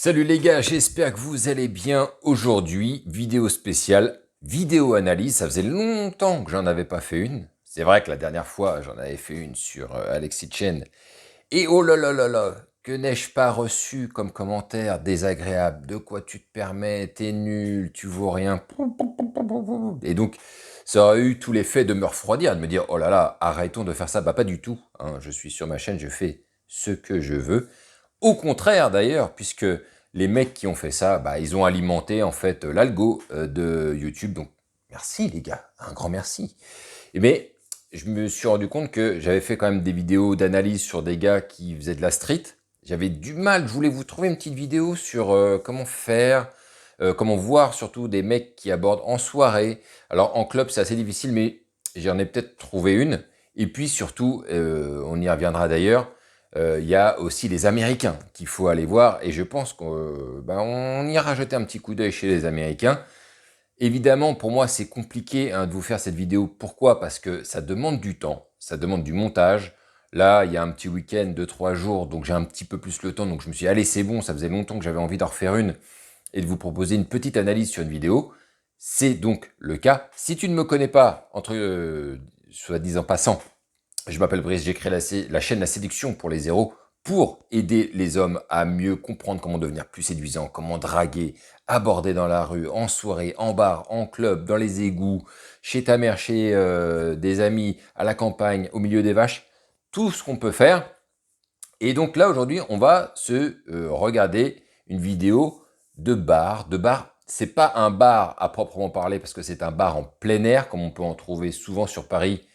Salut les gars, j'espère que vous allez bien. Aujourd'hui, vidéo spéciale, vidéo analyse. Ça faisait longtemps que j'en avais pas fait une. C'est vrai que la dernière fois, j'en avais fait une sur Alexis Chen. Et oh là là là là, que n'ai-je pas reçu comme commentaire désagréable. De quoi tu te permets? T'es nul, tu vaux rien. Et donc, ça aurait eu tout l'effet de me refroidir, de me dire, oh là là, arrêtons de faire ça. Bah pas du tout, hein. Je suis sur ma chaîne, je fais ce que je veux. Au contraire d'ailleurs, puisque les mecs qui ont fait ça, bah, ils ont alimenté en fait l'algo de YouTube. Donc merci les gars, un grand merci. Mais je me suis rendu compte que j'avais fait quand même des vidéos d'analyse sur des gars qui faisaient de la street. J'avais du mal, je voulais vous trouver une petite vidéo sur comment faire, comment voir surtout des mecs qui abordent en soirée. Alors en club c'est assez difficile, mais j'en ai peut-être trouvé une. Et puis surtout, on y reviendra d'ailleurs, il y a aussi les Américains qu'il faut aller voir. Et je pense qu'on ira jeter un petit coup d'œil chez les Américains. Évidemment, pour moi, c'est compliqué de vous faire cette vidéo. Pourquoi? Parce que ça demande du temps, ça demande du montage. Là, il y a un petit week-end de 3 jours, donc j'ai un petit peu plus le temps. Donc je me suis dit, allez, c'est bon, ça faisait longtemps que j'avais envie d'en refaire une et de vous proposer une petite analyse sur une vidéo. C'est donc le cas. Si tu ne me connais pas, soit disant passant, je m'appelle Brice, j'ai créé la chaîne La Séduction pour les zéros pour aider les hommes à mieux comprendre comment devenir plus séduisant, comment draguer, aborder dans la rue, en soirée, en bar, en club, dans les égouts, chez ta mère, chez des amis, à la campagne, au milieu des vaches, tout ce qu'on peut faire. Et donc là, aujourd'hui, on va se regarder une vidéo de bar. De bar, c'est pas un bar à proprement parler parce que c'est un bar en plein air, comme on peut en trouver souvent sur Paris,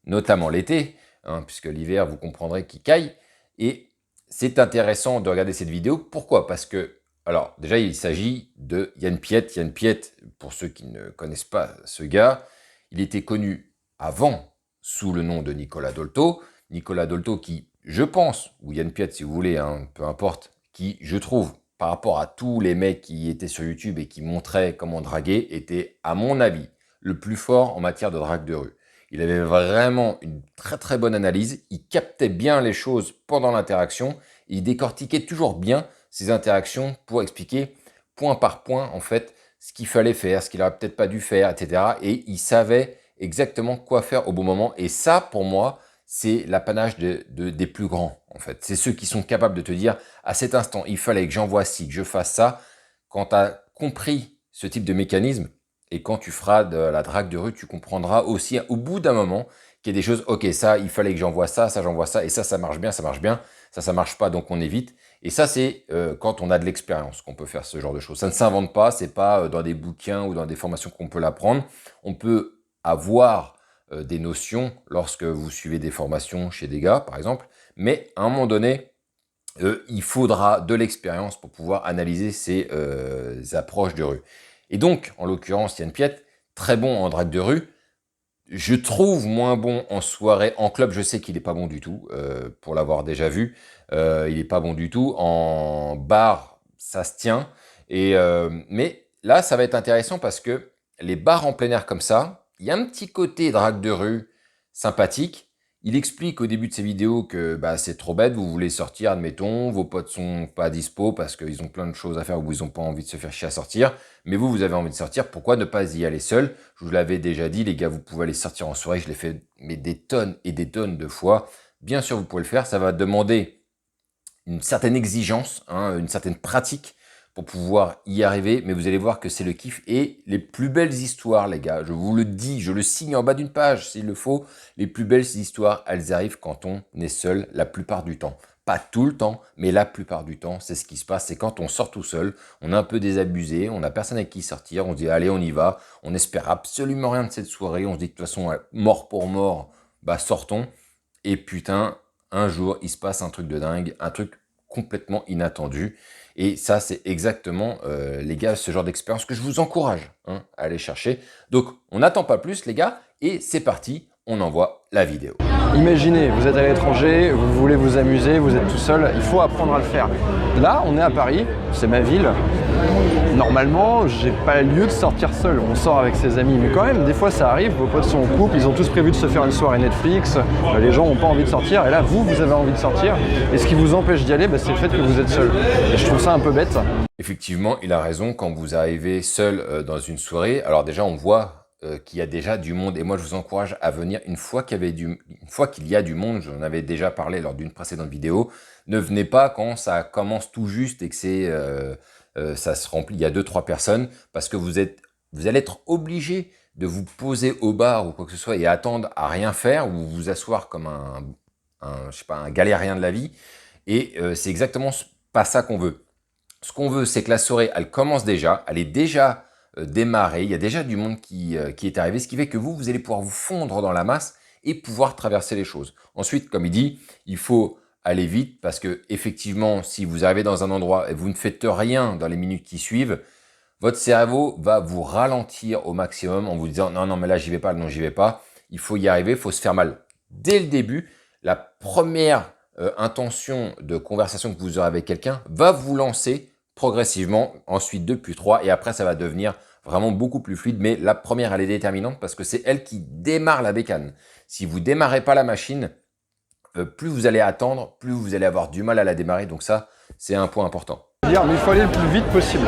notamment l'été, hein, puisque l'hiver, vous comprendrez qu'il caille. Et c'est intéressant de regarder cette vidéo. Pourquoi? Parce que, alors, déjà, il s'agit de Yann Piette. Yann Piette, pour ceux qui ne connaissent pas ce gars, il était connu avant sous le nom de Nicolas Dolto. Nicolas Dolto qui, je pense, ou Yann Piette si vous voulez, hein, peu importe, qui, je trouve, par rapport à tous les mecs qui étaient sur YouTube et qui montraient comment draguer, était, à mon avis, le plus fort en matière de drague de rue. Il avait vraiment une très très bonne analyse, il captait bien les choses pendant l'interaction, il décortiquait toujours bien ces interactions pour expliquer point par point en fait ce qu'il fallait faire, ce qu'il aurait peut-être pas dû faire, etc. Et il savait exactement quoi faire au bon moment. Et ça, pour moi, c'est l'apanage des plus grands en fait. C'est ceux qui sont capables de te dire à cet instant, il fallait que j'envoie ci, que je fasse ça. Quand tu as compris ce type de mécanisme, et quand tu feras de la drague de rue, tu comprendras aussi au bout d'un moment qu'il y a des choses, ok, ça, il fallait que j'envoie ça, ça j'envoie ça, et ça marche bien, ça marche pas, donc on évite. Et ça, c'est quand on a de l'expérience qu'on peut faire ce genre de choses. Ça ne s'invente pas, c'est pas dans des bouquins ou dans des formations qu'on peut l'apprendre. On peut avoir des notions lorsque vous suivez des formations chez des gars, par exemple, mais à un moment donné, il faudra de l'expérience pour pouvoir analyser ces approches de rue. Et donc, en l'occurrence, Yann Piette, très bon en drague de rue. Je trouve moins bon en soirée. En club, je sais qu'il n'est pas bon du tout, pour l'avoir déjà vu. Il n'est pas bon du tout. En bar, ça se tient. Mais là, ça va être intéressant parce que les bars en plein air comme ça, il y a un petit côté drague de rue sympathique. Il explique au début de ses vidéos que bah, c'est trop bête, vous voulez sortir, admettons, vos potes sont pas dispo parce qu'ils ont plein de choses à faire ou ils ont pas envie de se faire chier à sortir, mais vous avez envie de sortir, pourquoi ne pas y aller seul? Je vous l'avais déjà dit, les gars, vous pouvez aller sortir en soirée, je l'ai fait mais des tonnes et des tonnes de fois. Bien sûr, vous pouvez le faire, ça va demander une certaine exigence, hein, une certaine pratique pour pouvoir y arriver, mais vous allez voir que c'est le kiff et les plus belles histoires, les gars, je vous le dis, je le signe en bas d'une page s'il le faut, les plus belles histoires, elles arrivent quand on est seul la plupart du temps. Pas tout le temps, mais la plupart du temps, c'est ce qui se passe, c'est quand on sort tout seul, on est un peu désabusé, on n'a personne avec qui sortir, on se dit allez on y va, on espère absolument rien de cette soirée, on se dit de toute façon mort pour mort, bah sortons, et putain, un jour, il se passe un truc de dingue, un truc complètement inattendu. Et ça, c'est exactement, les gars, ce genre d'expérience que je vous encourage hein, à aller chercher. Donc, on n'attend pas plus, les gars, et c'est parti, on envoie la vidéo. Imaginez, vous êtes à l'étranger, vous voulez vous amuser, vous êtes tout seul, il faut apprendre à le faire. Là, on est à Paris, c'est ma ville. Normalement, j'ai pas lieu de sortir seul, on sort avec ses amis. Mais quand même, des fois ça arrive, vos potes sont en couple, ils ont tous prévu de se faire une soirée Netflix, les gens n'ont pas envie de sortir, et là, vous avez envie de sortir. Et ce qui vous empêche d'y aller, c'est le fait que vous êtes seul. Et je trouve ça un peu bête. Effectivement, il a raison, quand vous arrivez seul dans une soirée, alors déjà on voit qu'il y a déjà du monde, et moi je vous encourage à venir une fois qu'il y a du monde, j'en avais déjà parlé lors d'une précédente vidéo, ne venez pas quand ça commence tout juste et que ça se remplit, il y a 2-3 personnes, parce que vous allez être obligé de vous poser au bar ou quoi que ce soit et attendre à rien faire, ou vous asseoir comme je sais pas, un galérien de la vie, et c'est exactement pas ça qu'on veut. Ce qu'on veut, c'est que la soirée, elle commence déjà, elle est déjà démarrée, il y a déjà du monde qui est arrivé, ce qui fait que vous allez pouvoir vous fondre dans la masse et pouvoir traverser les choses. Ensuite, comme il dit, il faut aller vite parce que effectivement, si vous arrivez dans un endroit et vous ne faites rien dans les minutes qui suivent, votre cerveau va vous ralentir au maximum en vous disant non, non, mais là, j'y vais pas, non, j'y vais pas. Il faut y arriver, il faut se faire mal. Dès le début, la première intention de conversation que vous aurez avec quelqu'un va vous lancer progressivement, ensuite 2 puis 3, et après ça va devenir vraiment beaucoup plus fluide, mais la première elle est déterminante parce que c'est elle qui démarre la bécane. Si vous démarrez pas la machine, plus vous allez attendre, plus vous allez avoir du mal à la démarrer, donc ça c'est un point important. Mais il faut aller le plus vite possible.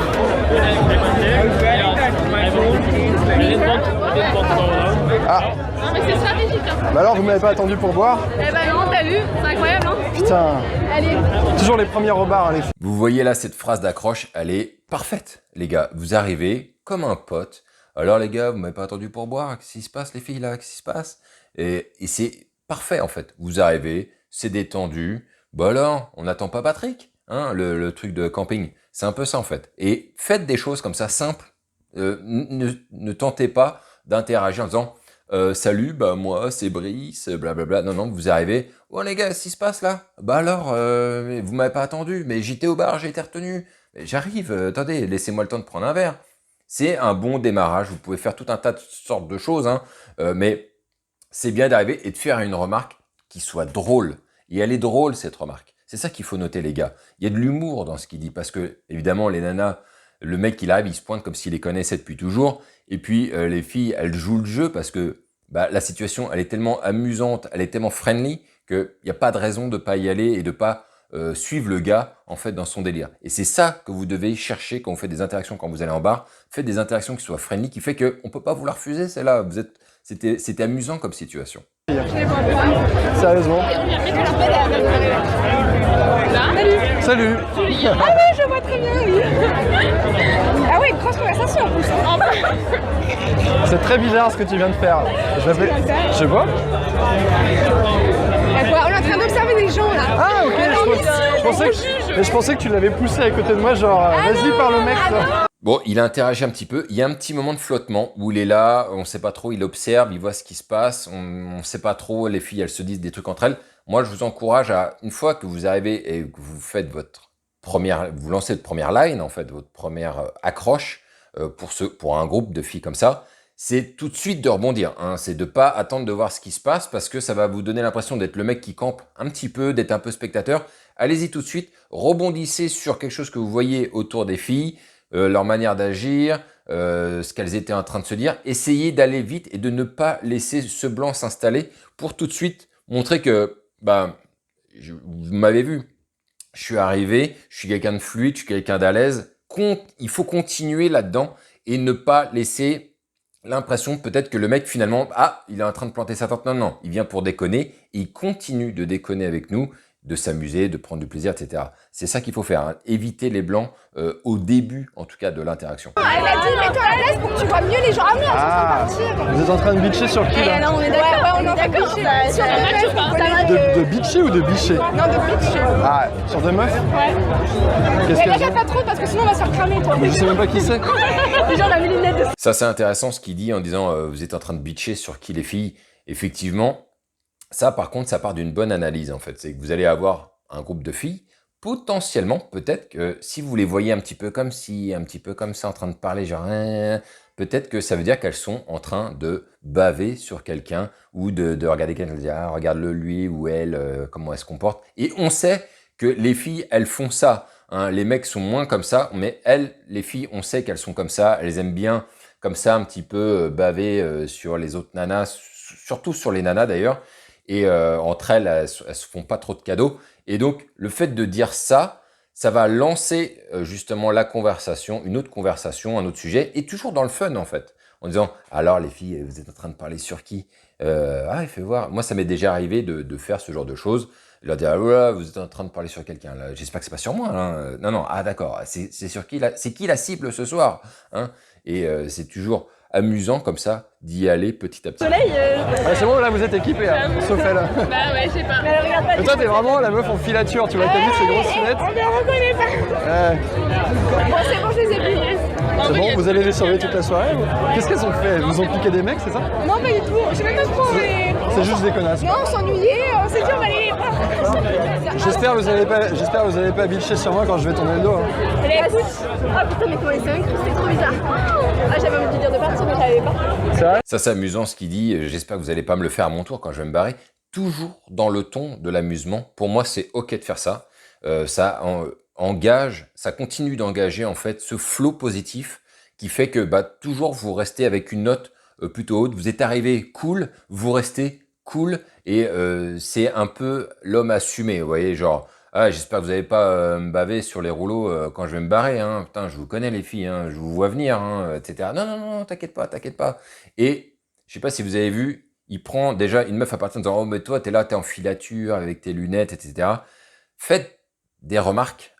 Ah. Non mais c'est stratégique hein. Bah alors vous m'avez pas attendu pour boire? Eh ben non, t'as vu? C'est incroyable hein. Putain. Allez. Toujours les premiers au bar, hein, les filles. Vous voyez là cette phrase d'accroche, elle est parfaite les gars. Vous arrivez comme un pote. Alors les gars, vous m'avez pas attendu pour boire, qu'est-ce qui se passe les filles là, qu'est-ce qui se passe? Et c'est parfait en fait. Vous arrivez, c'est détendu. Bah alors, on n'attend pas Patrick, hein, le truc de camping. C'est un peu ça en fait. Et faites des choses comme ça simples. Ne tentez pas d'interagir en disant salut, bah moi c'est Brice, blablabla. Non, non, vous arrivez. Oh les gars, qu'est-ce qui se passe là? Bah alors, vous m'avez pas attendu, mais j'étais au bar, j'ai été retenu. J'arrive, attendez, laissez-moi le temps de prendre un verre. C'est un bon démarrage, vous pouvez faire tout un tas de sortes de choses, hein, mais c'est bien d'arriver et de faire une remarque qui soit drôle. Et elle est drôle cette remarque. C'est ça qu'il faut noter les gars. Il y a de l'humour dans ce qu'il dit, parce que évidemment les nanas, le mec il arrive, il se pointe comme s'il les connaissait depuis toujours, et puis les filles elles jouent le jeu parce que bah, la situation elle est tellement amusante, elle est tellement friendly qu'il n'y a pas de raison de pas y aller et de pas suivre le gars en fait dans son délire. Et c'est ça que vous devez chercher quand vous faites des interactions, quand vous allez en bar. Faites des interactions qui soient friendly, qui fait qu'on peut pas vous la refuser, c'est là. C'était amusant comme situation. Sérieusement. Salut. Salut. Ah oui, je vois très bien, oui. Ah ouais, une grosse conversation en plus. C'est très bizarre ce que tu viens de faire. Je vois. On est en train d'observer des gens là. Ah ok, je pensais que tu l'avais poussé à côté de moi, genre vas-y par le mec. Toi. Bon, il a interagi un petit peu. Il y a un petit moment de flottement où il est là, on sait pas trop, il observe, il voit ce qui se passe. On sait pas trop, les filles, elles se disent des trucs entre elles. Moi, je vous encourage à, une fois que vous arrivez et que vous faites vous lancez votre première line, en fait, votre première accroche pour un groupe de filles comme ça, c'est tout de suite de rebondir. Hein. C'est de pas attendre de voir ce qui se passe parce que ça va vous donner l'impression d'être le mec qui campe un petit peu, d'être un peu spectateur. Allez-y tout de suite, rebondissez sur quelque chose que vous voyez autour des filles, leur manière d'agir, ce qu'elles étaient en train de se dire. Essayez d'aller vite et de ne pas laisser ce blanc s'installer pour tout de suite montrer que, bah, vous m'avez vu, je suis arrivé, je suis quelqu'un de fluide, je suis quelqu'un d'à l'aise. Il faut continuer là-dedans et ne pas laisser l'impression peut-être que le mec finalement, ah, il est en train de planter sa tente. Non, non, il vient pour déconner et il continue de déconner avec nous, de s'amuser, de prendre du plaisir, etc. C'est ça qu'il faut faire, hein. Éviter les blancs au début, en tout cas, de l'interaction. Elle m'a dit, mets-toi à l'aise pour que tu vois mieux les gens. Ah merde, je suis en train de partir. Vous êtes en train de bitcher sur qui là? Non, on est d'accord. Ouais, on est en train de bitcher sur deux meufs qu'on connaît. De bitcher ou de bicher? Non, de bitcher. Ah, sur deux meufs? Ouais. Qu'est-ce Mais qu'elles regarde ont? pas trop parce que sinon on va se faire cramer, toi. Mais je sais même pas qui c'est. Déjà, on a mis les lunettes de... Ça, c'est intéressant ce qu'il dit en disant vous êtes en train de bitcher sur qui les filles. Effectivement, ça, par contre, ça part d'une bonne analyse, en fait. C'est que vous allez avoir un groupe de filles, potentiellement, peut-être que si vous les voyez un petit peu comme ça, en train de parler, genre, peut-être que ça veut dire qu'elles sont en train de baver sur quelqu'un ou de regarder quelqu'un et de dire ah, regarde-le lui ou elle, comment elle se comporte. Et on sait que les filles, elles font ça. Hein. Les mecs sont moins comme ça, mais elles, les filles, on sait qu'elles sont comme ça. Elles aiment bien comme ça un petit peu baver sur les autres nanas, surtout sur les nanas d'ailleurs. Et entre elles, elles se font pas trop de cadeaux. Et donc, le fait de dire ça, ça va lancer justement la conversation, une autre conversation, un autre sujet, et toujours dans le fun en fait. En disant, alors les filles, vous êtes en train de parler sur qui Ah, fais voir. Moi, ça m'est déjà arrivé de faire ce genre de choses. De leur dire, ah, voilà, vous êtes en train de parler sur quelqu'un. J'espère que c'est pas sur moi. Hein. Non, non, ah d'accord, c'est sur qui c'est qui la cible ce soir hein. Et c'est toujours amusant comme ça d'y aller petit à petit. Soleil, Ah, c'est bon, là vous êtes équipés, hein, sauf elle. bah ouais, je sais pas. Mais elle regarde pas. Et toi, t'es vraiment la meuf en filature, tu vois, t'as vu ces grosses lunettes. On ne reconnaît pas. Bon, c'est bon, je les ai plus. C'est bon, vous allez les surveiller toute la soirée ou... Qu'est-ce qu'elles ont fait? Elles vous ont piqué des mecs, c'est ça? Non, pas du tout. Je sais même pas pourquoi on les... C'est juste des connasses. Non, on s'ennuyait, on s'est dit on va aller les voir. J'espère que vous allez pas bitcher sur moi quand je vais tourner le dos. Hein. Allez, écoute. Ah putain, mais comment ils savent que c'était trop bizarre. Ah, j'avais envie de dire de partir, mais j'avais pas. C'est vrai? Ça, c'est amusant ce qu'il dit. J'espère que vous n'allez pas me le faire à mon tour quand je vais me barrer. Toujours dans le ton de l'amusement. Pour moi, c'est OK de faire ça. Ça engage, ça continue d'engager en fait ce flow positif qui fait que toujours vous restez avec une note plutôt haute. Vous êtes arrivé cool, vous restez cool et c'est un peu l'homme assumé. Vous voyez, genre, ah, j'espère que vous n'allez pas me baver sur les rouleaux quand je vais me barrer. Hein. Putain, je vous connais les filles, hein, je vous vois venir, hein, etc. Non, non, non, t'inquiète pas, t'inquiète pas. Et je sais pas si vous avez vu, il prend déjà une meuf à partir en disant, oh mais toi t'es là, t'es en filature avec tes lunettes, etc. Faites des remarques.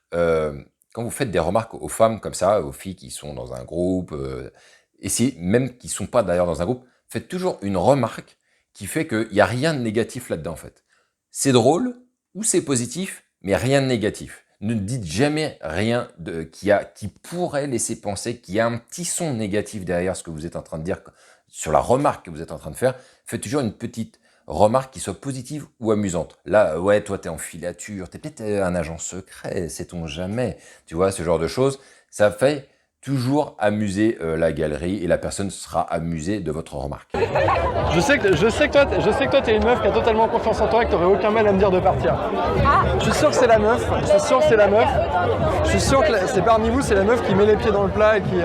Quand vous faites des remarques aux femmes comme ça, aux filles qui sont dans un groupe, et si même qui sont pas d'ailleurs dans un groupe, faites toujours une remarque qui fait qu'il n'y a rien de négatif là-dedans en fait. C'est drôle ou c'est positif, mais rien de négatif. Ne dites jamais rien qui pourrait laisser penser qu'il y a un petit son négatif derrière ce que vous êtes en train de dire, sur la remarque que vous êtes en train de faire. Faites toujours une petite remarque qui soit positive ou amusante. Là, ouais, toi, t'es en filature, t'es peut-être un agent secret, sait-on jamais. Tu vois, ce genre de choses, ça fait toujours amuser la galerie et la personne sera amusée de votre remarque. Je sais que toi, t'es une meuf qui a totalement confiance en toi et que t'aurais aucun mal à me dire de partir. Je suis sûr que c'est la meuf. Je suis sûr que c'est la meuf. Je suis sûr que c'est parmi vous, c'est la meuf qui met les pieds dans le plat et qui. Oui,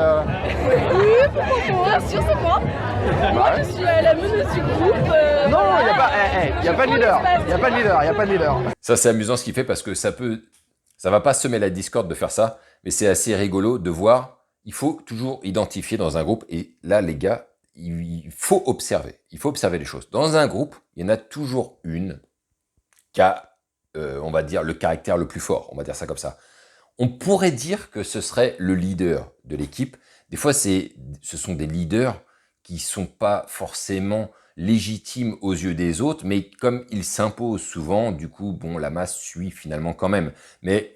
pourquoi pas. Bien sûr, c'est moi. Moi, je suis la meneuse du groupe. Non, il n'y a pas de leader. Il n'y a pas de leader. Il n'y a pas de leader. Ça, c'est amusant ce qu'il fait parce que ça va pas semer la discorde de faire ça, mais c'est assez rigolo de voir. Il faut toujours identifier dans un groupe, et là, les gars, il faut observer. Il faut observer les choses. Dans un groupe, il y en a toujours une qui a, on va dire, le caractère le plus fort. On va dire ça comme ça. On pourrait dire que ce serait le leader de l'équipe. Des fois, ce sont des leaders qui sont pas forcément légitimes aux yeux des autres, mais comme ils s'imposent souvent, du coup, bon, la masse suit finalement quand même. Mais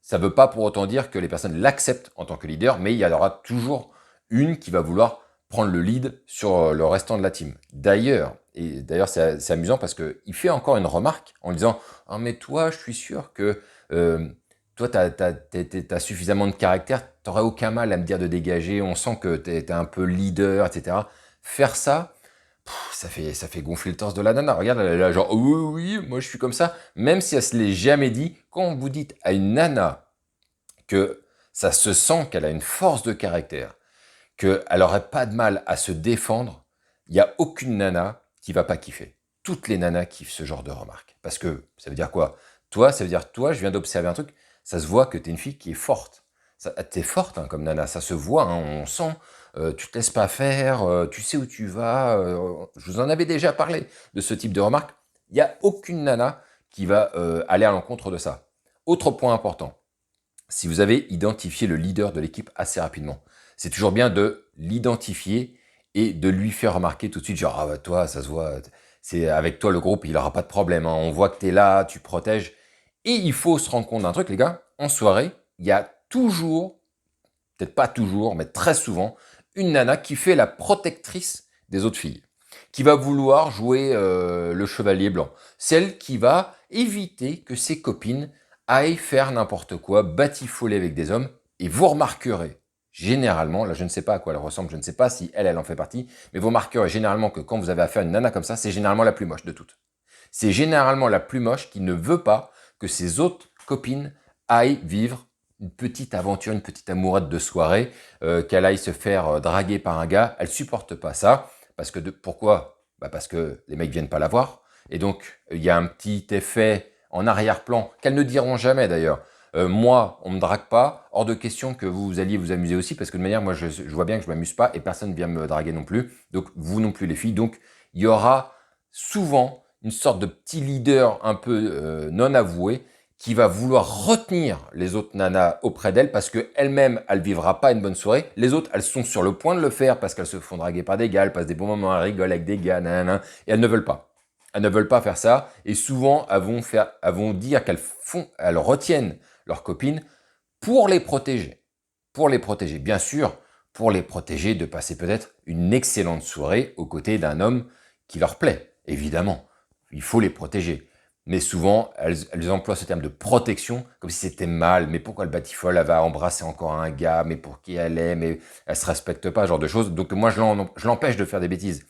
ça ne veut pas pour autant dire que les personnes l'acceptent en tant que leader, mais il y en aura toujours une qui va vouloir prendre le lead sur le restant de la team. D'ailleurs, c'est amusant parce qu'il fait encore une remarque en disant « Ah mais toi, je suis sûr que toi, t'as suffisamment de caractère, t'aurais aucun mal à me dire de dégager, on sent que t'es un peu leader, etc. » Faire ça, ça fait gonfler le torse de la nana. Regarde, elle est là genre, oh, oui, moi je suis comme ça. Même si elle se l'est jamais dit, quand vous dites à une nana que ça se sent qu'elle a une force de caractère, qu'elle n'aurait pas de mal à se défendre, il n'y a aucune nana qui va pas kiffer. Toutes les nanas kiffent ce genre de remarques. Parce que ça veut dire quoi? Toi, ça veut dire, toi, je viens d'observer un truc, ça se voit que tu es une fille qui est forte. T'es forte hein, comme nana, ça se voit, hein, on sent. Tu te laisses pas faire, tu sais où tu vas. Je vous en avais déjà parlé de ce type de remarque. Il n'y a aucune nana qui va aller à l'encontre de ça. Autre point important, si vous avez identifié le leader de l'équipe assez rapidement, c'est toujours bien de l'identifier et de lui faire remarquer tout de suite, genre, ah bah toi, ça se voit, c'est avec toi le groupe, il n'aura pas de problème, hein, on voit que tu es là, tu protèges. Et il faut se rendre compte d'un truc, les gars, en soirée, il y a toujours, peut-être pas toujours, mais très souvent, une nana qui fait la protectrice des autres filles, qui va vouloir jouer le chevalier blanc. Celle qui va éviter que ses copines aillent faire n'importe quoi, batifoler avec des hommes. Et vous remarquerez, généralement, là je ne sais pas à quoi elle ressemble, je ne sais pas si elle en fait partie, mais vous remarquerez généralement que quand vous avez affaire à une nana comme ça, c'est généralement la plus moche de toutes. C'est généralement la plus moche qui ne veut pas que ses autres copines aillent vivre une petite aventure, une petite amourette de soirée, qu'elle aille se faire draguer par un gars. Elle supporte pas ça. Parce que pourquoi? Parce que les mecs viennent pas la voir. Et donc, il y a un petit effet en arrière-plan qu'elles ne diront jamais d'ailleurs. Moi, on me drague pas. Hors de question que vous alliez vous amuser aussi. Parce que de manière, moi, je vois bien que je m'amuse pas et personne ne vient me draguer non plus. Donc, vous non plus les filles. Donc, il y aura souvent une sorte de petit leader un peu non avoué qui va vouloir retenir les autres nanas auprès d'elle parce qu'elle-même, elle vivra pas une bonne soirée. Les autres, elles sont sur le point de le faire parce qu'elles se font draguer par des gars, elles passent des bons moments, elles rigolent avec des gars, nanana, et elles ne veulent pas. Elles ne veulent pas faire ça et souvent, elles vont dire elles retiennent leurs copines pour les protéger. Pour les protéger, bien sûr, pour les protéger de passer peut-être une excellente soirée aux côtés d'un homme qui leur plaît, évidemment. Il faut les protéger. Mais souvent, elles emploient ce terme de protection comme si c'était mal. Mais pourquoi le batifolle, elle va embrasser encore un gars? Mais pour qui elle est? Mais elle se respecte pas, ce genre de choses. Donc moi, je l'empêche de faire des bêtises.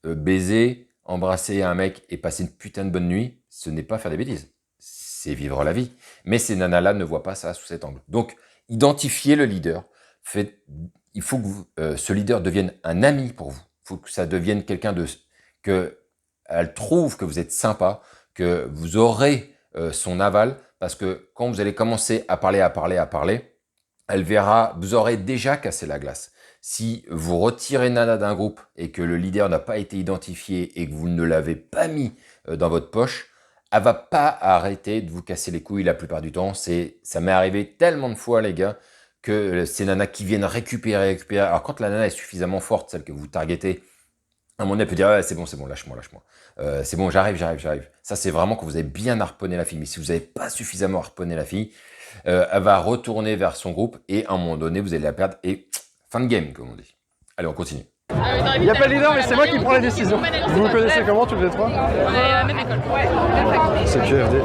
Baiser, embrasser un mec et passer une putain de bonne nuit, ce n'est pas faire des bêtises. C'est vivre la vie. Mais ces nanas-là ne voient pas ça sous cet angle. Donc, identifiez le leader. Il faut que ce leader devienne un ami pour vous. Il faut que ça devienne quelqu'un que elle trouve que vous êtes sympa, que vous aurez son aval, parce que quand vous allez commencer à parler, elle verra, vous aurez déjà cassé la glace. Si vous retirez Nana d'un groupe et que le leader n'a pas été identifié et que vous ne l'avez pas mis dans votre poche, elle va pas arrêter de vous casser les couilles la plupart du temps. Ça m'est arrivé tellement de fois, les gars, que ces nanas qui viennent récupérer. Alors quand la nana est suffisamment forte, celle que vous targetez, à un moment donné, elle peut dire ouais, c'est bon, lâche-moi. C'est bon, j'arrive. Ça, c'est vraiment quand vous avez bien harponné la fille. Mais si vous n'avez pas suffisamment harponné la fille, elle va retourner vers son groupe et à un moment donné, vous allez la perdre et fin de game, comme on dit. Allez, on continue. Il n'y a pas de leader, mais c'est moi qui prends la décision. Vous vous connaissez comment, toutes les trois? On est à la même école. Ouais, même fac. C'est QFD.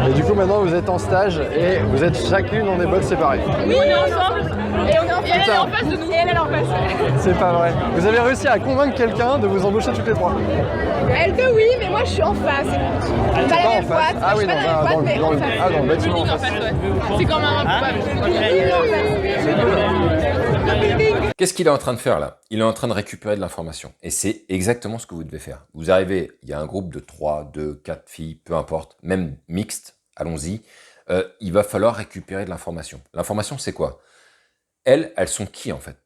Et du coup, maintenant, vous êtes en stage et vous êtes chacune dans des bottes séparées. Oui, on est ensemble. Et on est en face. Elle est en face de nous. Et elle est en face. C'est pas vrai. Vous avez réussi à convaincre quelqu'un de vous embaucher toutes les trois? Elle deux, oui, mais moi je suis en face. Elle Pas est la pas en même boîte. face. Ah oui, non, dans le bâtiment en face. C'est quand même improbable. Qu'est-ce qu'il est en train de faire là? Il est en train de récupérer de l'information. Et c'est exactement ce que vous devez faire. Vous arrivez, il y a un groupe de 3, 2, 4 filles, peu importe, même mixte, allons-y. Il va falloir récupérer de l'information. L'information, c'est quoi? Elles sont qui en fait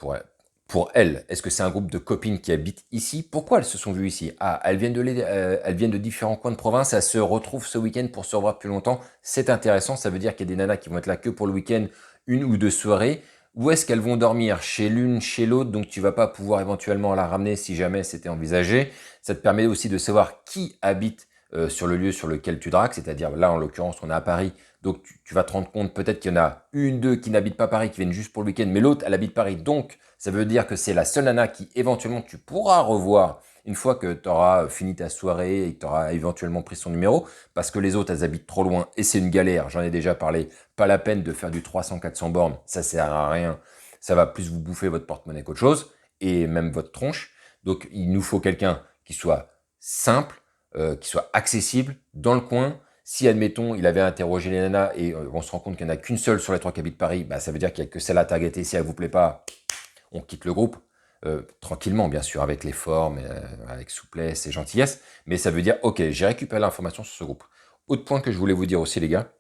pour elles? Est-ce que c'est un groupe de copines qui habitent ici? Pourquoi elles se sont vues ici? Ah, elles viennent de différents coins de province, elles se retrouvent ce week-end pour se revoir plus longtemps. C'est intéressant, ça veut dire qu'il y a des nanas qui vont être là que pour le week-end, une ou deux soirées. Où est-ce qu'elles vont dormir? Chez l'une, chez l'autre, donc tu vas pas pouvoir éventuellement la ramener si jamais c'était envisagé. Ça te permet aussi de savoir qui habite sur le lieu sur lequel tu dragues, c'est-à-dire là en l'occurrence on est à Paris, donc tu vas te rendre compte peut-être qu'il y en a une, deux qui n'habitent pas Paris, qui viennent juste pour le week-end, mais l'autre elle habite Paris, donc ça veut dire que c'est la seule nana qui éventuellement tu pourras revoir une fois que tu auras fini ta soirée et que tu auras éventuellement pris son numéro, parce que les autres elles habitent trop loin et c'est une galère, j'en ai déjà parlé, pas la peine de faire du 300-400 bornes, ça sert à rien, ça va plus vous bouffer votre porte-monnaie qu'autre chose, et même votre tronche, donc il nous faut quelqu'un qui soit simple, qui soit accessible dans le coin. Si, admettons, il avait interrogé les nanas et on se rend compte qu'il n'y en a qu'une seule sur les trois qui habite Paris, ça veut dire qu'il n'y a que celle à targeter. Si elle ne vous plaît pas, on quitte le groupe. Tranquillement, bien sûr, avec les formes, avec souplesse et gentillesse. Mais ça veut dire, ok, j'ai récupéré l'information sur ce groupe. Autre point que je voulais vous dire aussi, les gars,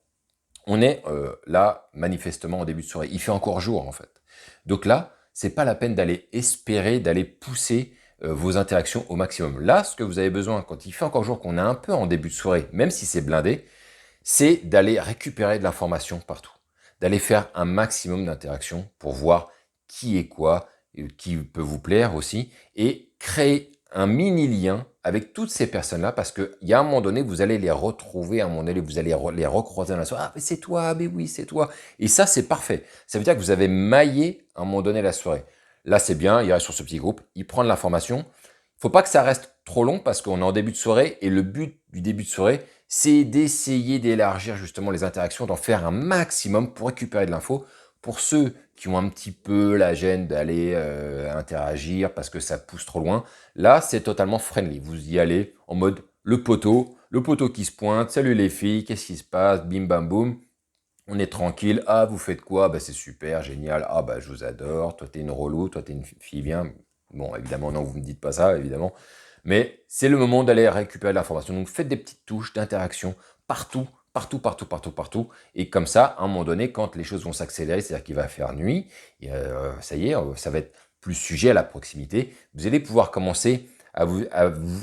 on est là, manifestement, en début de soirée. Il fait encore jour, en fait. Donc là, c'est pas la peine d'aller espérer, d'aller pousser vos interactions au maximum. Là, ce que vous avez besoin, quand il fait encore jour, qu'on est un peu en début de soirée, même si c'est blindé, c'est d'aller récupérer de l'information partout. D'aller faire un maximum d'interactions pour voir qui est quoi, qui peut vous plaire aussi, et créer un mini-lien avec toutes ces personnes-là, parce qu'il y a un moment donné, vous allez les retrouver, à un moment donné, vous allez les recroiser dans la soirée. Ah, mais c'est toi, mais oui, c'est toi. Et ça, c'est parfait. Ça veut dire que vous avez maillé, à un moment donné, la soirée. Là, c'est bien, il reste sur ce petit groupe, il prend de l'information. Il ne faut pas que ça reste trop long parce qu'on est en début de soirée et le but du début de soirée, c'est d'essayer d'élargir justement les interactions, d'en faire un maximum pour récupérer de l'info, Pour ceux qui ont un petit peu la gêne d'aller interagir parce que ça pousse trop loin, là, c'est totalement friendly. Vous y allez en mode le poteau qui se pointe, salut les filles, qu'est-ce qui se passe, bim bam boum. On est tranquille. Ah, vous faites quoi? Bah, c'est super, génial. Ah, bah, je vous adore. Toi, t'es une relou. Toi, t'es une fille bien. Bon, évidemment, non, vous me dites pas ça, évidemment. Mais c'est le moment d'aller récupérer de l'information. Donc, faites des petites touches d'interaction partout, partout, partout, partout, partout. Et comme ça, à un moment donné, quand les choses vont s'accélérer, c'est-à-dire qu'il va faire nuit, et, ça y est, ça va être plus sujet à la proximité. Vous allez pouvoir commencer à vous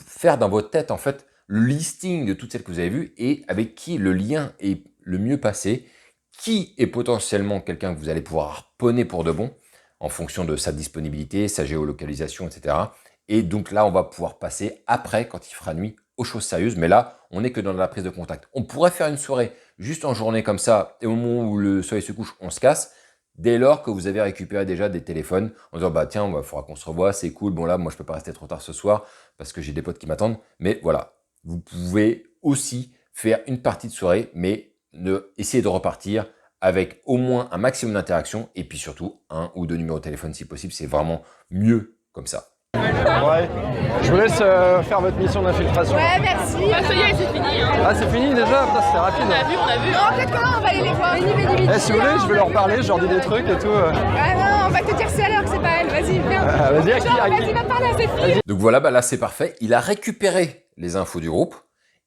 faire dans votre tête, en fait, le listing de toutes celles que vous avez vues et avec qui le lien est le mieux passé, qui est potentiellement quelqu'un que vous allez pouvoir harponner pour de bon, en fonction de sa disponibilité, sa géolocalisation, etc. Et donc là, on va pouvoir passer après, quand il fera nuit, aux choses sérieuses. Mais là, on n'est que dans la prise de contact. On pourrait faire une soirée juste en journée comme ça, et au moment où le soleil se couche, on se casse, dès lors que vous avez récupéré déjà des téléphones, en disant, bah tiens, il faudra qu'on se revoie, c'est cool, bon là, moi je peux pas rester trop tard ce soir, parce que j'ai des potes qui m'attendent. Mais voilà, vous pouvez aussi faire une partie de soirée, mais essayer de repartir avec au moins un maximum d'interaction et puis surtout un ou deux numéros de téléphone si possible. C'est vraiment mieux comme ça. Ouais, je vous laisse faire votre mission d'infiltration. Ouais, merci. Ah, ça y est, c'est fini. Hein. Ah, c'est fini déjà? Putain, c'était rapide. On a vu. Non, peut-être que non, on va aller les voir. Veni, Si vous voulez, je vais leur parler, je leur dis des trucs et tout. Ah non, on va te dire c'est à l'heure que c'est pas elle. Vas-y, viens. Vas-y, à qui? Vas-y, va parler à ses filles. Donc voilà, bah là c'est parfait. Il a récupéré les infos du groupe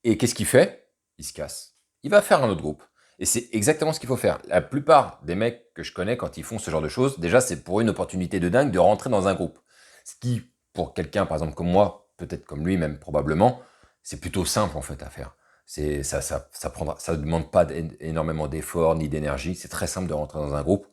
et qu'est-ce qu'il fait? Il se casse. Il va faire un autre groupe. Et c'est exactement ce qu'il faut faire. La plupart des mecs que je connais, quand ils font ce genre de choses, déjà, c'est pour une opportunité de dingue de rentrer dans un groupe. Ce qui, pour quelqu'un, par exemple, comme moi, peut-être comme lui même, probablement, c'est plutôt simple, en fait, à faire. Ça demande pas énormément d'efforts ni d'énergie. C'est très simple de rentrer dans un groupe.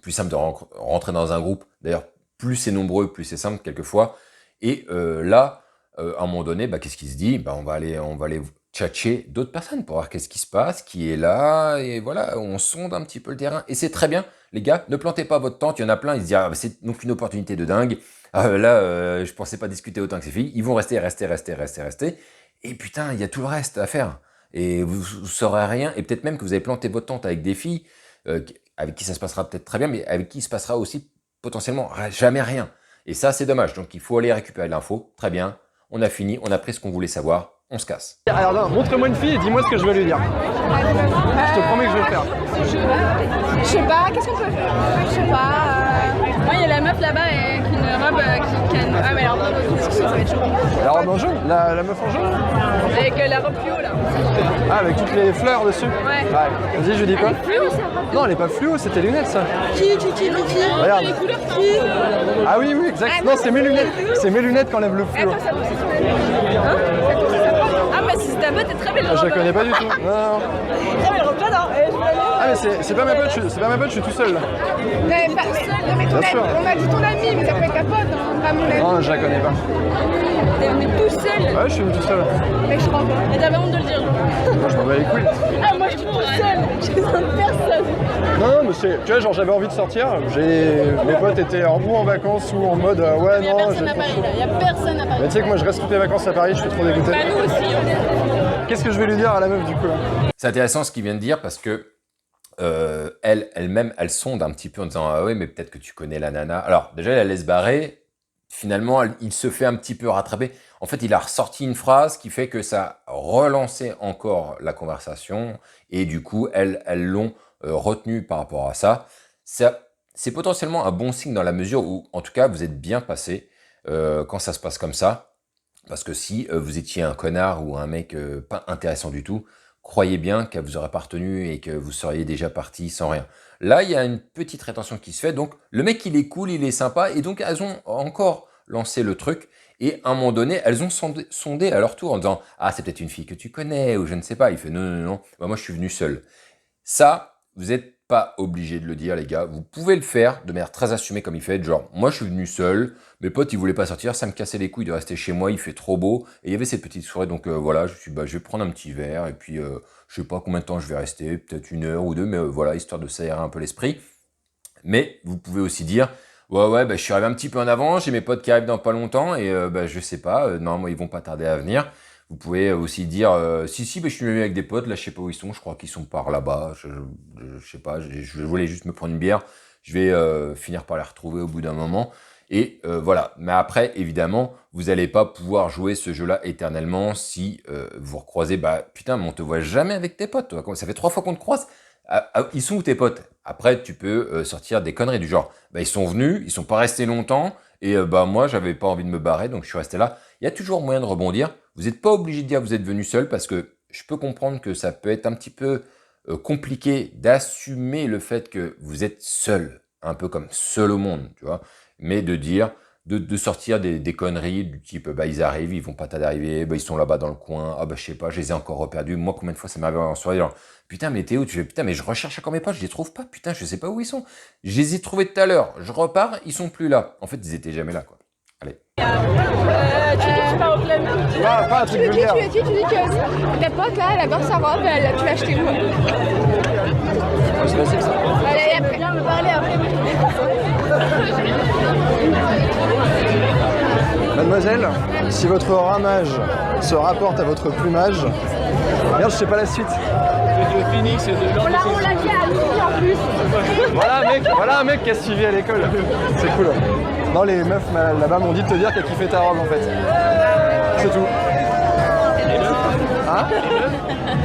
Plus simple de rentrer dans un groupe. D'ailleurs, plus c'est nombreux, plus c'est simple, quelquefois. Et là, à un moment donné, bah, qu'est-ce qu'il se dit? Bah, on va aller tchatcher d'autres personnes pour voir qu'est-ce qui se passe, qui est là, et voilà, on sonde un petit peu le terrain. Et c'est très bien, les gars, ne plantez pas votre tente, il y en a plein, ils se disent, ah, c'est donc une opportunité de dingue, je pensais pas discuter autant que ces filles, ils vont rester, et putain, il y a tout le reste à faire. Et vous saurez rien, et peut-être même que vous avez planté votre tente avec des filles, avec qui ça se passera peut-être très bien, mais avec qui il se passera aussi potentiellement jamais rien. Et ça, c'est dommage, donc il faut aller récupérer l'info, très bien, on a fini, on a pris ce qu'on voulait savoir, on se casse. Alors non, montre-moi une fille et dis-moi ce que je vais lui dire. Je te promets que je vais le faire. Je sais pas, qu'est-ce qu'on peut faire? Je sais pas. Moi, il y a la meuf là-bas avec une robe qui a... Ah, mais alors, ça va être chaud. La robe en jaune? La meuf en jaune? Avec la robe fluo, là. Ah, avec toutes les fleurs dessus? Ouais. Vas-y, je lui dis quoi? Fluo, ça. Non, elle est pas fluo, c'est tes lunettes ça. Qui Regarde. Les couleurs qui... Ah oui, exact. Non, c'est mes lunettes. C'est mes lunettes qui enlèvent le fluo. Attends, ça doit c'est ton ami. Ah, bah si c'est ta pote, t'es très belle. Je la connais pas du tout. Non. Très belle robe, j'adore. Ah, mais c'est pas ma pote, je suis tout seul là. Mais ton Bien sûr. ami, on m'a dit ton ami, mais ça peut être ta pote, hein, pas mon ami. Non, je la connais pas. On est tout seul. Ouais, je suis tout seul. Mais je crois pas. Et t'avais honte de le dire. Moi, je m'en bats les couilles. Ah, moi, je suis tout seul. J'ai besoin de personne. Non, mais tu vois, genre j'avais envie de sortir. Mes potes étaient en vacances ou en mode ouais, Il y a non, personne à Paris, là. Il y a personne à Paris. Mais tu sais que moi je reste toutes les vacances à Paris, je suis trop dégoûté. Bah, nous aussi. Qu'est-ce que je vais lui dire à la meuf du coup là? C'est intéressant ce qu'il vient de dire parce que elle-même, elle sonde un petit peu en disant ah oui, mais peut-être que tu connais la nana. Alors déjà, elle la laisse barrer. Finalement, il se fait un petit peu rattraper. En fait, il a ressorti une phrase qui fait que ça a relancé encore la conversation et du coup, elles l'ont retenu par rapport à ça. C'est potentiellement un bon signe dans la mesure où, en tout cas, vous êtes bien passé quand ça se passe comme ça. Parce que si vous étiez un connard ou un mec pas intéressant du tout, croyez bien qu'elle vous aurait pas retenu et que vous seriez déjà parti sans rien. Là, il y a une petite rétention qui se fait. Donc, le mec, il est cool, il est sympa. Et donc, elles ont encore lancé le truc. Et à un moment donné, elles ont sondé à leur tour en disant « Ah, c'est peut-être une fille que tu connais ou je ne sais pas. » Il fait « Non, non, non, bah, moi, je suis venu seul. » Ça, vous n'êtes pas obligé de le dire, les gars. Vous pouvez le faire de manière très assumée comme il fait. Genre, moi, je suis venu seul. Mes potes, ils voulaient pas sortir. Ça me cassait les couilles de rester chez moi. Il fait trop beau. Et il y avait cette petite soirée. Donc, voilà, je suis, je vais prendre un petit verre. Et puis, je sais pas combien de temps je vais rester. Peut-être 1 heure ou 2. Mais voilà, histoire de s'aérer un peu l'esprit. Mais vous pouvez aussi dire, ouais, bah, je suis arrivé un petit peu en avant. J'ai mes potes qui arrivent dans pas longtemps. Et je sais pas. Normalement, ils vont pas tarder à venir. Vous pouvez aussi dire si, mais je suis venu avec des potes, là je sais pas où ils sont, je crois qu'ils sont par là-bas, je sais pas, je voulais juste me prendre une bière, je vais finir par les retrouver au bout d'un moment. Et voilà. Mais après, évidemment, vous n'allez pas pouvoir jouer ce jeu-là éternellement si vous recroisez, bah putain, mais on te voit jamais avec tes potes, toi. Ça fait 3 fois qu'on te croise. Ils sont où tes potes? Après, tu peux sortir des conneries du genre, bah ils sont venus, ils sont pas restés longtemps, et bah moi, j'avais pas envie de me barrer, donc je suis resté là. Il y a toujours moyen de rebondir. Vous n'êtes pas obligé de dire que vous êtes venu seul, parce que je peux comprendre que ça peut être un petit peu compliqué d'assumer le fait que vous êtes seul, un peu comme seul au monde, tu vois. Mais de dire, de sortir des conneries du type, bah ils arrivent, ils vont pas tarder d'arriver, bah ils sont là-bas dans le coin, ah bah je sais pas, je les ai encore reperdus. Moi, combien de fois ça m'arrive en soirée, genre, putain, mais Théo, tu fais, putain, mais je recherche encore mes potes, je les trouve pas, putain, je sais pas où ils sont. Je les ai trouvés tout à l'heure, je repars, ils sont plus là. En fait, ils étaient jamais là, quoi. Allez. Tu dis que tu pars au club. Pas un truc vulgaire. Tu dis que ta pote là, elle adore sa robe, tu l'as achetée où? C'est facile ça. Allez, après, viens me parler après. Mademoiselle, si votre ramage se rapporte à votre plumage, merde, je sais pas la suite. On l'a dit à midi en plus. Voilà un mec qui a suivi à l'école. C'est cool. Non, les meufs là-bas m'ont dit de te dire qu'elle kiffait ta robe en fait. C'est tout. Hein?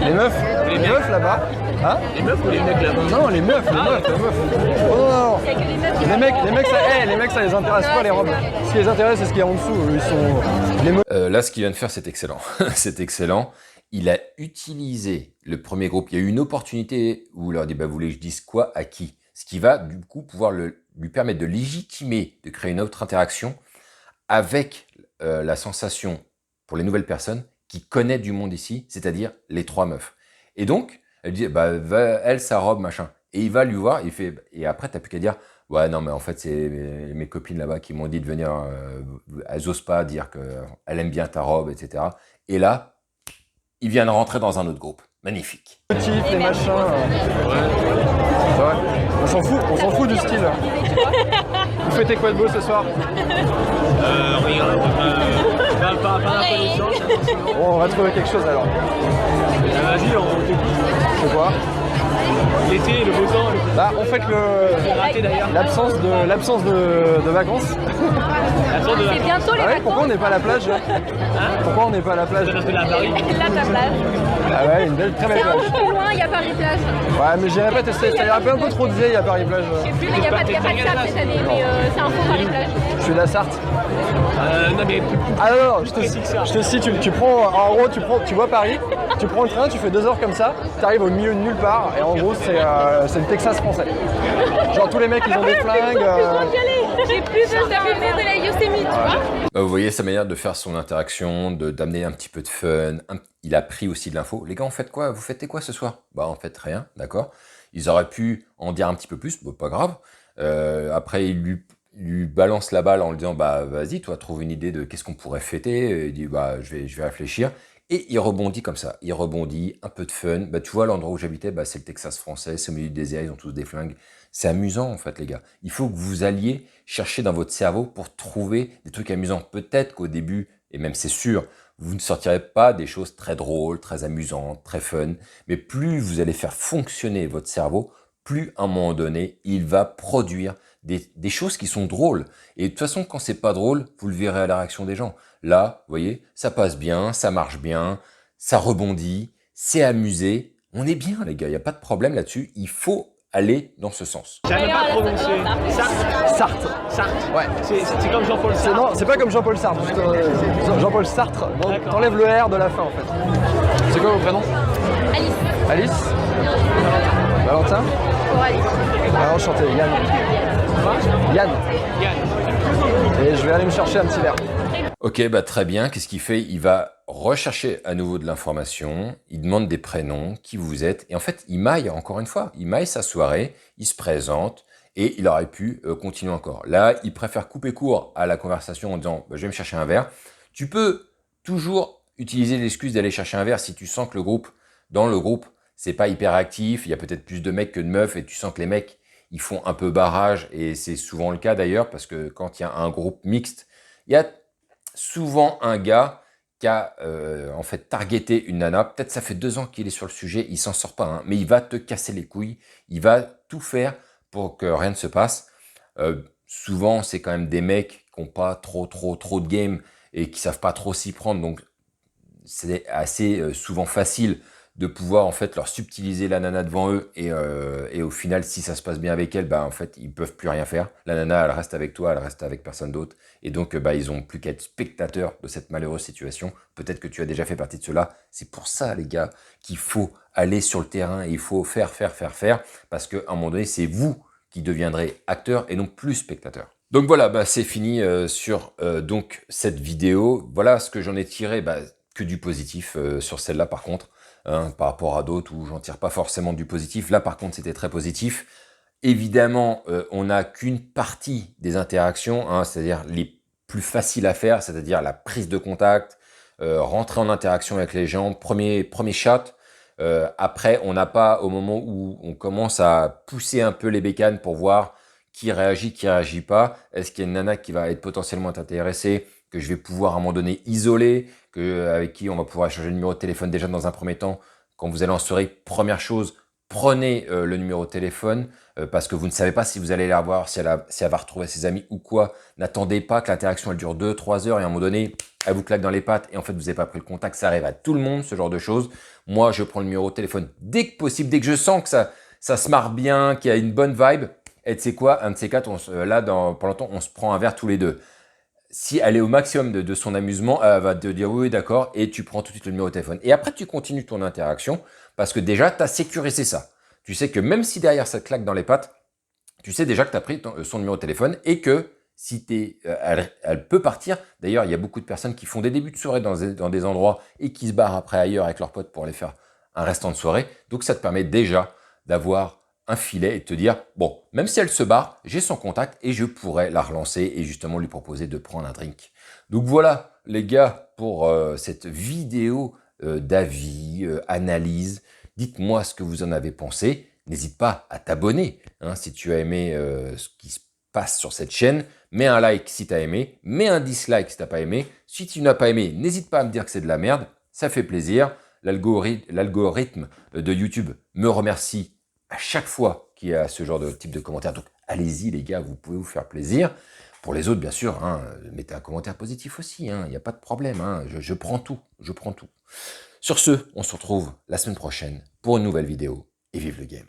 Les meufs là-bas. Hein? Les meufs ou les mecs là-bas? Non, les meufs. Oh non. Les mecs ça les intéresse pas les robes. Ce qui les intéresse c'est ce qu'il y a en dessous. Ils sont les meufs. Là, ce qu'il vient de faire, c'est excellent. C'est excellent. Il a utilisé le premier groupe. Il y a eu une opportunité où il leur dit, bah, vous voulez que je dise quoi à qui? Ce qui va, du coup, pouvoir lui permettre de légitimer, de créer une autre interaction avec la sensation pour les nouvelles personnes qui connaissent du monde ici, c'est-à-dire les 3 meufs. Et donc, elle dit, bah, elle, sa robe, machin. Et il va lui voir, il fait, et après, t'as plus qu'à dire, ouais, non, mais en fait, c'est mes copines là-bas qui m'ont dit de venir, elles osent pas dire qu'elle aime bien ta robe, etc. Et là, il vient de rentrer dans un autre groupe. Magnifique. Motifs, les machins. Ouais. On s'en fout du style. Vous fêtez quoi de beau ce soir? Rien. Pas la connaissance. Bon, on va trouver quelque chose alors. Vas-y, on t'écoute. C'est quoi? L'été, le beau temps. Bah, on fête l'absence de vacances. C'est bientôt les Ah ouais, vacances. pourquoi on n'est pas à la plage là? Pourquoi on n'est pas à la plage? Parce que là, à Paris. Là, ta plage. Ah ouais, une belle, très belle C'est un plage. peu plus loin, il y a Paris-Plage. Ouais, mais j'irai pas tester, ça ira un peu trop de vieille à Paris-Plage. Je sais plus, mais il n'y a pas de sable cette année, mais c'est un faux Paris-Plage. Je suis de la Sarthe. Non, mais Ah non, je te cite, tu prends, en gros, tu vois Paris, tu prends le train, tu fais 2 heures comme ça, tu arrives au milieu de nulle part, et en gros, c'est le Texas français. Genre tous les mecs, ils ont des flingues. J'ai plus de terminer de la Yosemite, tu vois. Bah, vous voyez sa manière de faire son interaction, d'amener un petit peu de fun. Il a pris aussi de l'info. Les gars, vous fêtez quoi ce soir? Bah, en fait, rien, d'accord. Ils auraient pu en dire un petit peu plus, bah, pas grave. Après, il lui balance la balle en lui disant, bah, vas-y, toi, trouve une idée de qu'est-ce qu'on pourrait fêter. Et il dit, bah, je vais réfléchir. Et il rebondit comme ça. Il rebondit, un peu de fun. Bah, tu vois, l'endroit où j'habitais, bah, c'est le Texas français, c'est au milieu du désert, ils ont tous des flingues. C'est amusant, en fait, les gars. Il faut que vous alliez chercher dans votre cerveau pour trouver des trucs amusants. Peut-être qu'au début, et même c'est sûr, vous ne sortirez pas des choses très drôles, très amusantes, très fun. Mais plus vous allez faire fonctionner votre cerveau, plus à un moment donné, il va produire des choses qui sont drôles. Et de toute façon, quand c'est pas drôle, vous le verrez à la réaction des gens. Là, vous voyez, ça passe bien, ça marche bien, ça rebondit, c'est amusé. On est bien, les gars, il n'y a pas de problème là-dessus. Il faut aller dans ce sens. J'arrive pas à prononcer. Sarthe. Sartre. Ouais. C'est comme Jean-Paul Sartre. Non, c'est pas comme Jean-Paul Sartre. Jean-Paul Sartre, t'enlèves le R de la fin en fait. C'est quoi vos prénoms? Alice. Alice? Valentin? Alice. Ah, enchanté, Yann. Yann. Et je vais aller me chercher un petit verre. Ok, bah très bien. Qu'est-ce qu'il fait? Il va rechercher à nouveau de l'information. Il demande des prénoms, qui vous êtes. Et en fait, il maille, encore une fois, il maille sa soirée, il se présente et il aurait pu continuer encore. Là, il préfère couper court à la conversation en disant bah, « je vais me chercher un verre ». Tu peux toujours utiliser l'excuse d'aller chercher un verre si tu sens que dans le groupe, c'est pas hyper actif, il y a peut-être plus de mecs que de meufs et tu sens que les mecs, ils font un peu barrage et c'est souvent le cas d'ailleurs parce que quand il y a un groupe mixte, il y a souvent un gars qui a en fait targeté une nana. Peut-être ça fait 2 ans qu'il est sur le sujet, il s'en sort pas, hein, mais il va te casser les couilles, il va tout faire pour que rien ne se passe. Souvent, c'est quand même des mecs qui n'ont pas trop de game et qui savent pas trop s'y prendre, donc c'est assez souvent facile de pouvoir en fait leur subtiliser la nana devant eux et au final si ça se passe bien avec elle, bah en fait ils peuvent plus rien faire. La nana elle reste avec toi, elle reste avec personne d'autre et donc bah ils ont plus qu'à être spectateurs de cette malheureuse situation. Peut-être que tu as déjà fait partie de cela. C'est pour ça les gars qu'il faut aller sur le terrain et il faut faire parce qu'à un moment donné c'est vous qui deviendrez acteur et non plus spectateur. Donc voilà, bah c'est fini sur donc cette vidéo. Voilà ce que j'en ai tiré, bah, que du positif sur celle-là par contre. Hein, par rapport à d'autres où j'en tire pas forcément du positif. Là, par contre, c'était très positif. Évidemment, on n'a qu'une partie des interactions, hein, c'est-à-dire les plus faciles à faire, c'est-à-dire la prise de contact, rentrer en interaction avec les gens, premier chat. Après, on n'a pas, au moment où on commence à pousser un peu les bécanes pour voir qui réagit pas, est-ce qu'il y a une nana qui va être potentiellement intéressée, que je vais pouvoir à un moment donné isoler, avec qui on va pouvoir échanger le numéro de téléphone déjà dans un premier temps. Quand vous allez en soirée, première chose, prenez le numéro de téléphone parce que vous ne savez pas si vous allez la revoir, si elle va retrouver ses amis ou quoi. N'attendez pas que l'interaction elle dure 2-3 heures et à un moment donné, elle vous claque dans les pattes et en fait vous n'avez pas pris le contact. Ça arrive à tout le monde, ce genre de choses. Moi, je prends le numéro de téléphone dès que possible, dès que je sens que ça se marre bien, qu'il y a une bonne vibe. Et tu sais quoi, un de ces quatre, pendant longtemps, on se prend un verre tous les deux. Si elle est au maximum de son amusement, elle va te dire oui, d'accord, et tu prends tout de suite le numéro de téléphone. Et après, tu continues ton interaction, parce que déjà, tu as sécurisé ça. Tu sais que même si derrière ça te claque dans les pattes, tu sais déjà que tu as pris son numéro de téléphone, et que si elle peut partir. D'ailleurs, il y a beaucoup de personnes qui font des débuts de soirée dans des endroits, et qui se barrent après ailleurs avec leurs potes pour aller faire un restant de soirée. Donc ça te permet déjà d'avoir un filet et de te dire, bon, même si elle se barre, j'ai son contact et je pourrais la relancer et justement lui proposer de prendre un drink. Donc voilà, les gars, pour cette vidéo d'avis, analyse. Dites-moi ce que vous en avez pensé. N'hésite pas à t'abonner hein, si tu as aimé ce qui se passe sur cette chaîne. Mets un like si tu as aimé, mets un dislike si tu n'as pas aimé. Si tu n'as pas aimé, n'hésite pas à me dire que c'est de la merde. Ça fait plaisir. L'algorithme de YouTube me remercie à chaque fois qu'il y a ce genre de type de commentaire. Donc allez-y les gars, vous pouvez vous faire plaisir. Pour les autres, bien sûr, hein, mettez un commentaire positif aussi, il n'y a pas de problème. Hein, je prends tout, je prends tout. Sur ce, on se retrouve la semaine prochaine pour une nouvelle vidéo et vive le game.